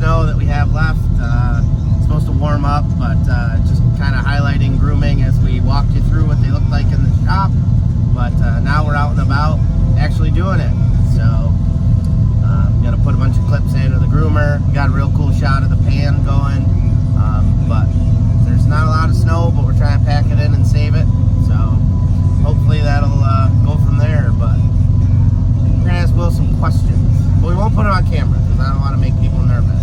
snow that we have left. It's supposed to warm up, but just kind of highlighting grooming as we walked you through what they look like in the shop. But now we're out and about actually doing it. So got to put a bunch of clips into the groomer. We got a real cool shot of the pan going. But there's not a lot of snow, but we're trying to pack it in and save it. So hopefully that'll go from there. But we're gonna ask Will some questions, but we won't put it on camera because I don't want to make people nervous.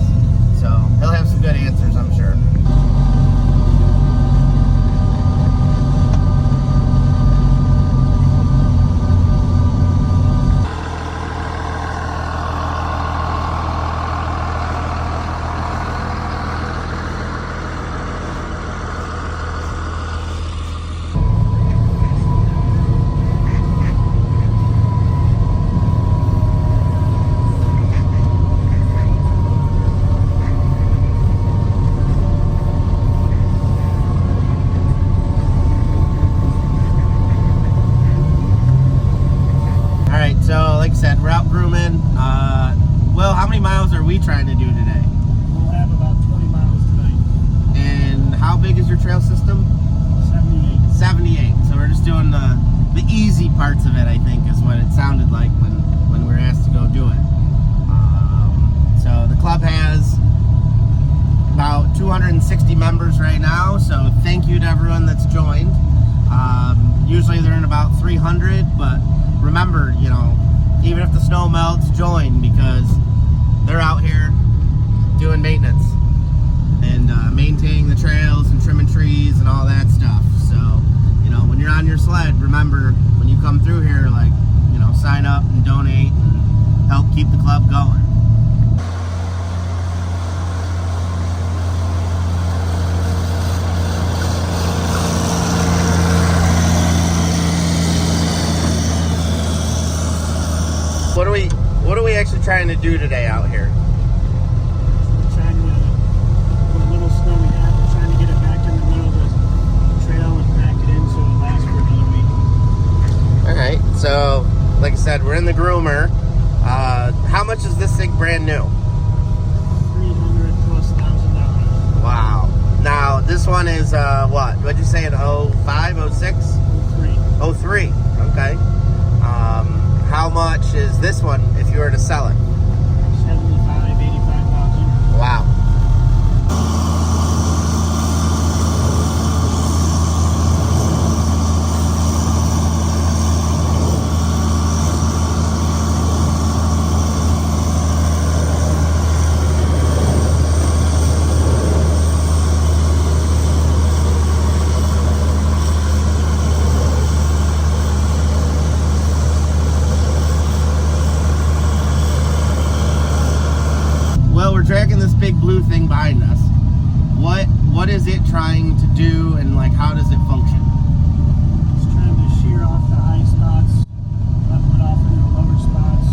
So he'll have some good answers, I'm sure. So, like I said, we're out grooming. Will, how many miles are we trying to do today? We'll have about 20 miles tonight. And how big is your trail system? 78. 78. So we're just doing the easy parts of it, I think, is what it sounded like when we were asked to go do it. So the club has about 260 members right now, so thank you to everyone that's joined. Usually they're in about 300, but remember, you know, even if the snow melts, join, because they're out here doing maintenance and maintaining the trails and trimming trees and all that stuff. So, you know, when you're on your sled, remember, when you come through here, like, you know, sign up and donate and help keep the club going. What are we actually trying to do today out here? We're trying to, with a little snow we have, we're trying to get it back in the middle of the trail and pack it in so it lasts for another week. Alright, so like I said, we're in the groomer. How much is this thing brand new? $300,000+. Wow. Now, this one is, what? What'd you say, an 05, 06? 03. 03, okay. How much is this one if you were to sell it? 75, 85,000. Wow. Dragging this big blue thing behind us. What is it trying to do, and like how does it function? It's trying to shear off the high spots, level it off in the lower spots,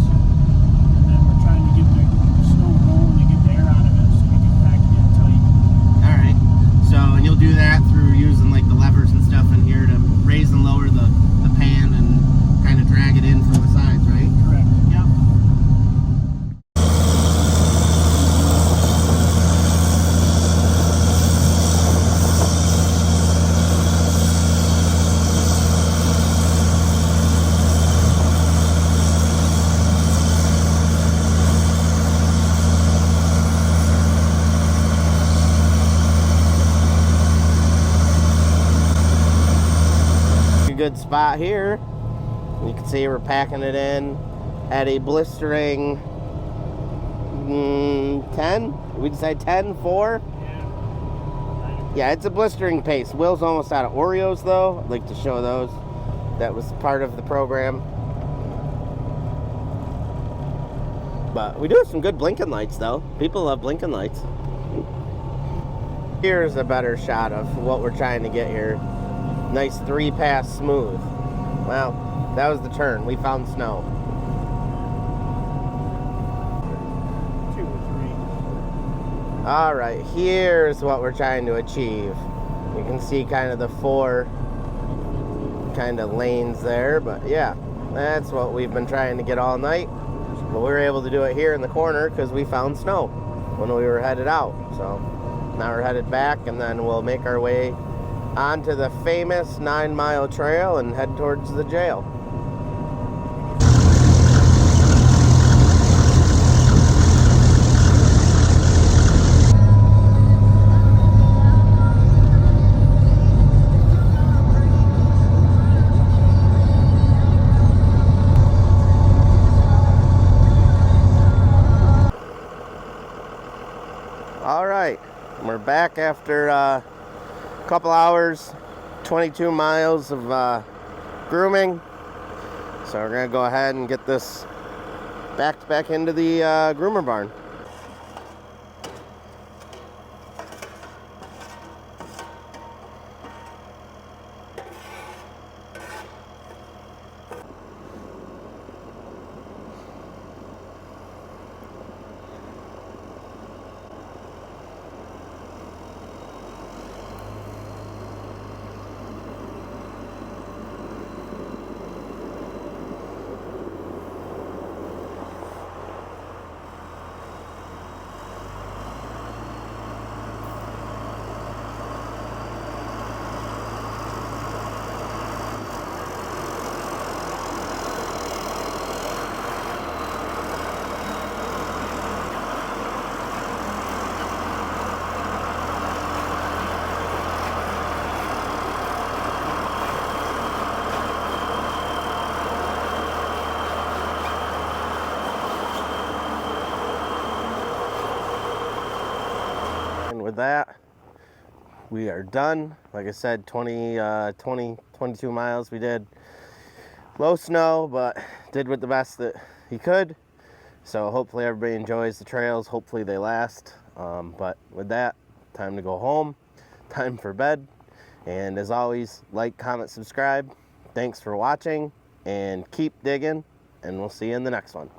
and then we're trying to get the snow rolling to get the air out of it so we can pack it in tight. Alright, so and you'll do that through using like the levers and stuff in here to raise and lower the pan and kind of drag it in from the sides, right? Correct. Yep. Good spot here. You can see we're packing it in at a blistering 10. We decide 10, 4. Yeah, it's a blistering pace. Will's almost out of Oreos though. I'd like to show those. That was part of the program. But we do have some good blinking lights though. People love blinking lights. Here's a better shot of what we're trying to get here. Nice 3-pass smooth. Well, that was the turn. We found snow. 2 or 3. All right, here's what we're trying to achieve. You can see kind of the 4 kind of lanes there, but yeah, that's what we've been trying to get all night. But we were able to do it here in the corner because we found snow. when we were headed out. So now we're headed back, and then we'll make our way onto the famous 9-mile trail and head towards the jail. All right, we're back after a couple hours, 22 miles of grooming. So we're gonna go ahead and get this backed back into the groomer barn. And with that, we are done. Like I said, 22 miles we did. Low snow, but did with the best that he could. So hopefully everybody enjoys the trails. Hopefully they last. But with that, time to go home. Time for bed. And as always, like, comment, subscribe. Thanks for watching, and keep digging, and we'll see you in the next one.